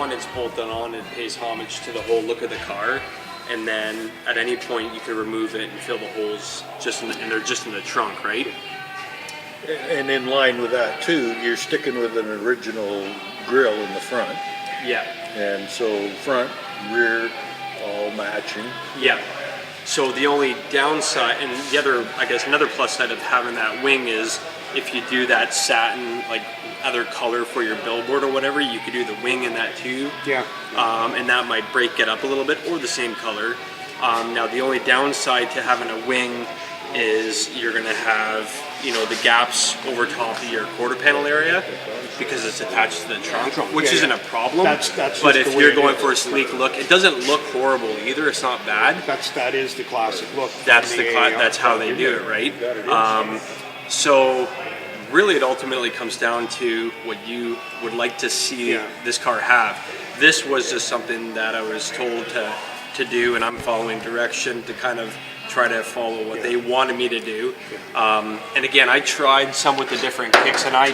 one, it's bolted on, it pays homage to the whole look of the car. And then at any point you could remove it and fill the holes and they're just in the trunk, right? And in line with that too, you're sticking with an original grille in the front. Yeah. And so front, rear, all matching. Yeah. So the only downside, and the other, I guess, another plus side of having that wing is if you do that satin, like other color for your billboard or whatever, you could do the wing in that too. Yeah. And that might break it up a little bit, or the same color. Now the only downside to having a wing is you're gonna have, you know, the gaps over top of your quarter panel area because it's attached to the trunk, which isn't a problem. That's but if you're going for a sleek look, it doesn't look horrible either. It's not bad. That is the classic look. That's that's how they do it, right? So really, it ultimately comes down to what you would like to see this car have. This was just something that I was told to do, and I'm following direction to kind of try to follow what they wanted me to do. And again, I tried some with the different kicks, and I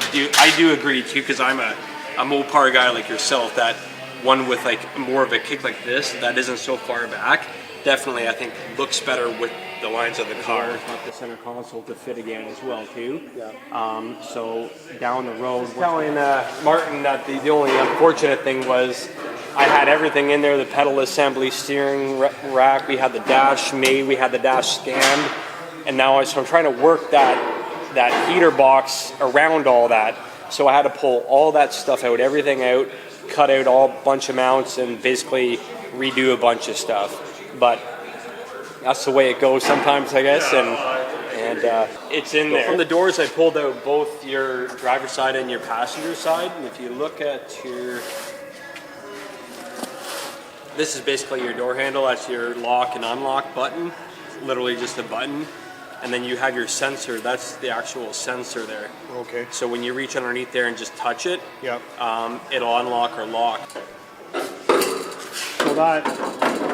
do agree too, because I'm a Mopar guy like yourself, that one with like more of a kick like this that isn't so far back definitely I think looks better with the lines of the car. Want the center console to fit again as well too. Yeah. So down the road, telling Martin that the only unfortunate thing was I had everything in there, the pedal assembly, steering rack, we had the dash made, we had the dash scanned, and now I'm trying to work that heater box around all that. So I had to pull all that stuff out, everything out, cut out all bunch of mounts, and basically redo a bunch of stuff. But that's the way it goes sometimes, I guess, and it's in there. From the doors, I pulled out both your driver's side and your passenger side, and if you look at this is basically your door handle. That's your lock and unlock button, literally just a button. And then you have your sensor. That's the actual sensor there. Okay. So when you reach underneath there and just touch it, yep, it'll unlock or lock. So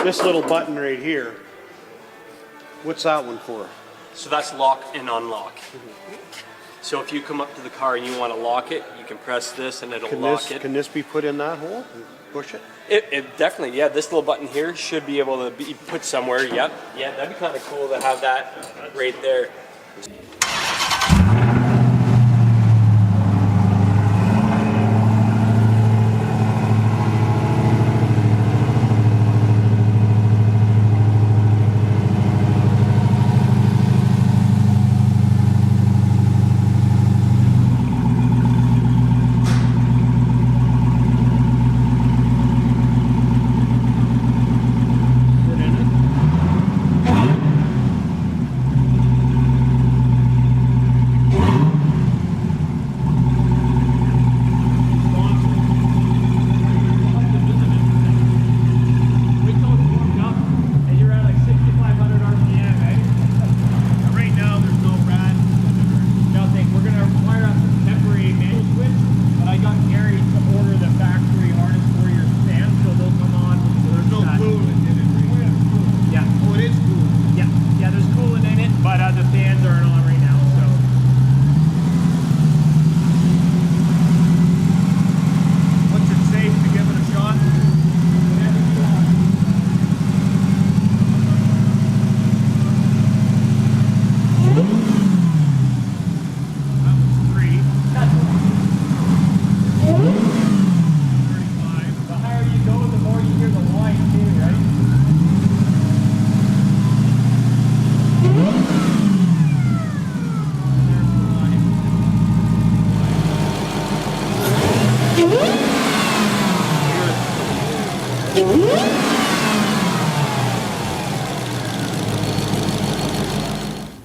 this little button right here, what's that one for? So that's lock and unlock. So if you come up to the car and you want to lock it, you can press this and it'll lock it. Can this be put in that hole and push it? It definitely, yeah. This little button here should be able to be put somewhere. Yep. Yeah, that'd be kind of cool to have that right there.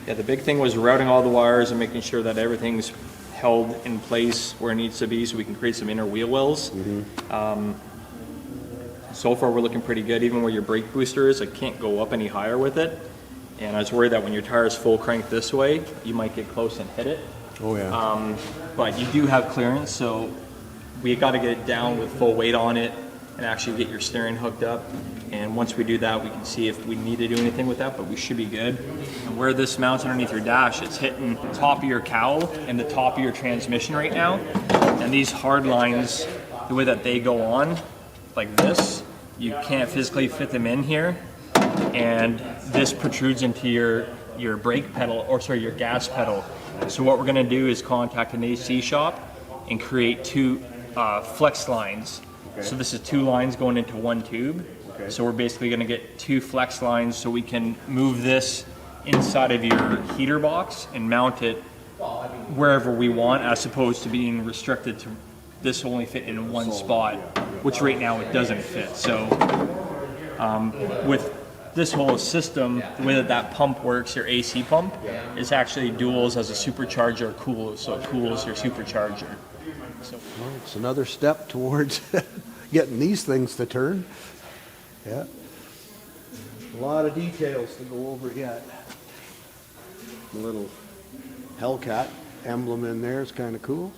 Yeah, the big thing was routing all the wires and making sure that everything's held in place where it needs to be so we can create some inner wheel wells. So far we're looking pretty good. Even where your brake booster is, I can't go up any higher with it. And I was worried that when your tire is full cranked this way, you might get close and hit it. Oh yeah. But you do have clearance, so we got to get it down with full weight on it and actually get your steering hooked up. And once we do that, we can see if we need to do anything with that, but we should be good. And where this mounts underneath your dash, it's hitting the top of your cowl and the top of your transmission right now. And these hard lines, the way that they go on, like this, you can't physically fit them in here, and this protrudes into your brake pedal, or sorry, your gas pedal. So what we're gonna do is contact an AC shop and create two flex lines. Okay. So this is two lines going into one tube. Okay. So we're basically gonna get two flex lines so we can move this inside of your heater box and mount it wherever we want, as opposed to being restricted to this only fit in one spot, which right now it doesn't fit. So with this whole system, the way that pump works, your AC pump, is actually duals as a supercharger cools, so it cools your supercharger. So, Well, it's another step towards getting these things to turn. Yeah. A lot of details to go over yet. The little Hellcat emblem in there is kind of cool.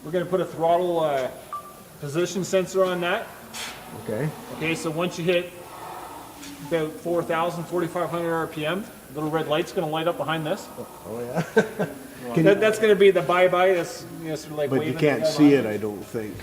We're going to put a throttle position sensor on that. Okay. Okay, so once you hit about 4,000, 4,500 RPM, the little red light's going to light up behind this. Oh yeah. That's going to be the bye-bye. That's, you know, sort of like But you waving can't the see bye-bye. it, I don't think.